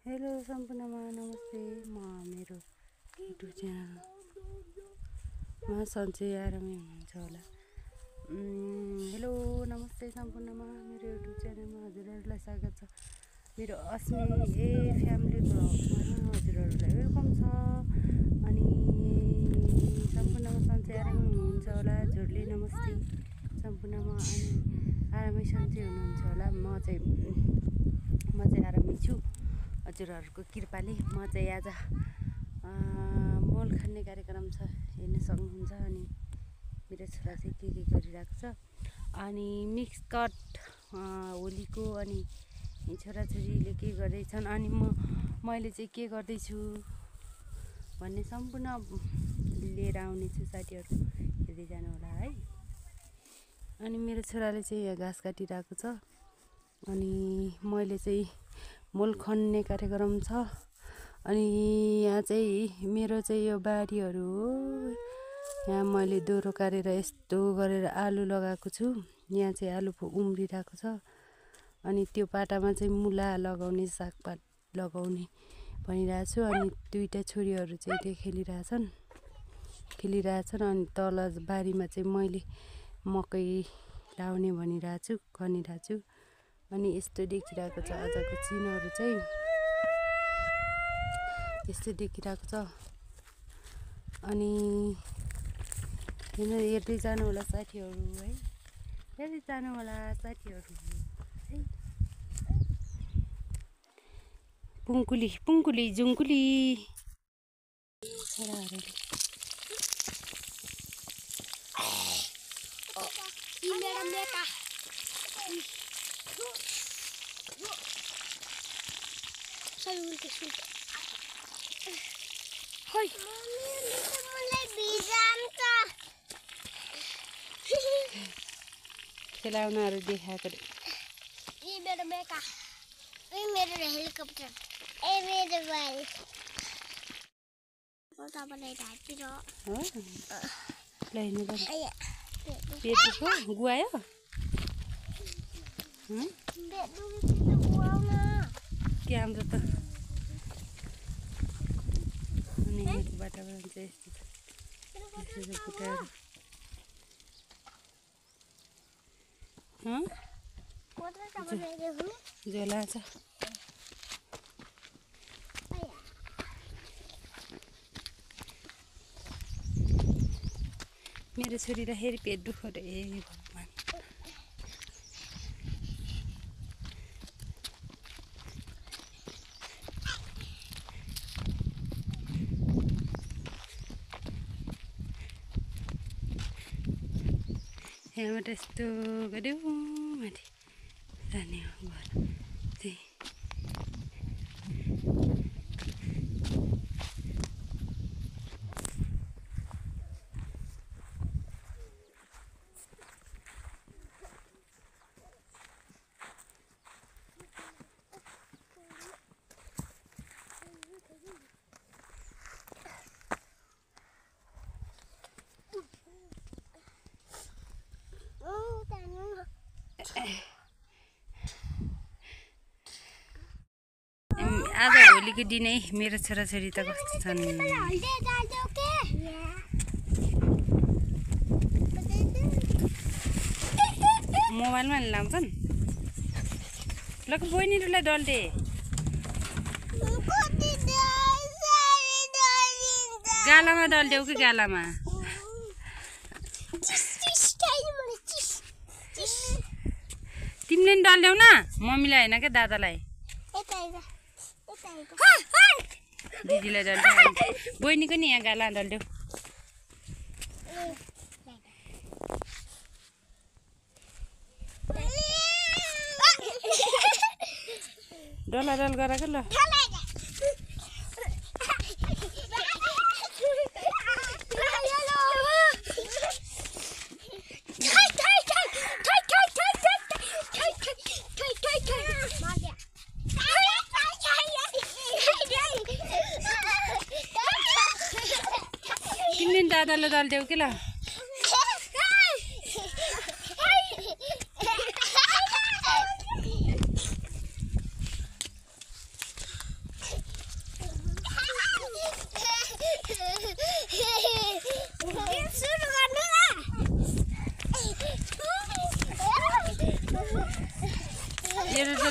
Hello सम्पूर्णमा नमस्ते। म मेरो युट्युब च्यानलमा सन्चै आरामै हुनुहुन्छ होला। हेलो नमस्ते सम्पूर्णमा मेरो युट्युब च्यानलमा हजुरहरूलाई स्वागत छ। मेरो अस्मी फ्यामिली ब्लगमा हजुरहरूलाई वेलकम छ। अनि सम्पूर्णमा सन्चै आरामै हुनुहुन्छ होला। हजुरले नमस्ते सम्पूर्णमा। अनि आरामै सन्चै हुनुहुन्छ होला। म चाहिँ आरामै छु हजुरहरूको कृपाले। म चाहिँ आज मल खान्ने कार्यक्रम छ, हेर्न सक्नुहुन्छ। अनि मेरो छोरा चाहिँ के गरिरहेको छ। अनि मिक्स कट होलीको अनि छोराछोरीले के गर्दैछन् अनि मैले चाहिँ के गर्दैछु भन्ने सम्पूर्ण लिएर आउनेछु। साथीहरू हेर्दै जानु होला है। अनि मेरो छोराले चाहिँ यहाँ घाँस काटिरहेको छ। अनि मैले चाहिँ मल खन्ने कार्यक्रम छ। अनि यहाँ चाहिँ मेरो चाहिँ यो बारीहरू हो। यहाँ मैले दोरो काटेर यस्तो गरेर आलु लगाएको छु। यहाँ चाहिँ आलु उम्रिरहेको छ। अनि त्यो पाटामा चाहिँ मुला लगाउने, सागपात लगाउने भनिरहेको छु। अनि दुईवटा छोरीहरू चाहिँ त्यो खेलिरहेछन्। अनि तल बारीमा चाहिँ मैले मकै लाउने भनिरहेको छु, खनिरहेको छु। अनि यस्तो देखिरहेको छ आजको चिनहरू चाहिँ यस्तो देखिरहेको छ। अनि हेर्दै जानु होला साथीहरू है, हेर्दै जानु होला साथीहरू है। पुङ्कुली पुङ्कुली जुङ्कुली छोराहरूले खेलाउनाहरू देखाएको रे। मेरो हेलिकप्टर मेरो बाइक हो लैनु पेट दुखो गुवायो। के हाम्रो त अनि यहाँको वातावरण चाहिँ यस्तो छ। यसो फुटाहरू झोला छ। मेरो छोरीलाई फेरि पेट दुखो रे भगवान्। यहाँबाट यस्तो गऱ्यो माथि जाने हो घर चाहिँ। आज होलीको दिनै मेरो छोराछोरी त कस्तो छन्। मोबाइलमा लाउँछन्। ल बहिनीहरूलाई डल्टे गालामा डल्ट्यौ कि गालामा। तिमीले नि डल्ट्यौ न, मम्मीलाई होइन क्या दादालाई दिदीलाई डल्ट्यौ। बहिनीको नि यहाँ गाला डल्ट्यौ। डल्ला डल गराएको ल। तिमीले दादालाई डल्ट्यौ कि ल।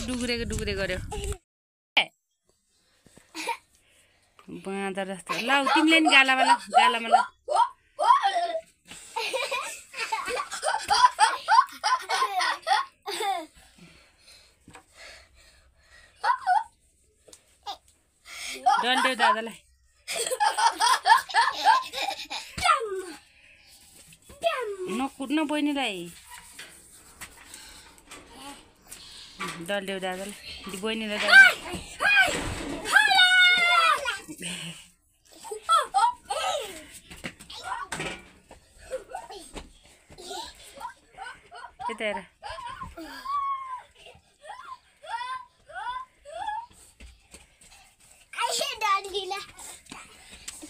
डुग्रेको डुग्रे गर्यो बाँदर जस्तो ल तिमीले नि गालामा ल डन्ड्यौ दादालाई नकुट्न बहिनीलाई डल्ड्यौ दादालाई बहिनीलाई यता हेर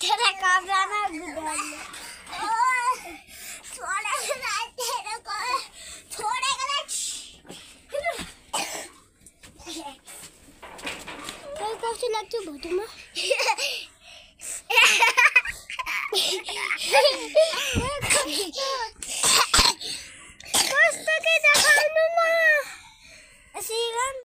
तेरा कपड़ा ना गुदल छोड़े ना तेरे को छोड़ेगा ना क्या कब से लगती है बहुत में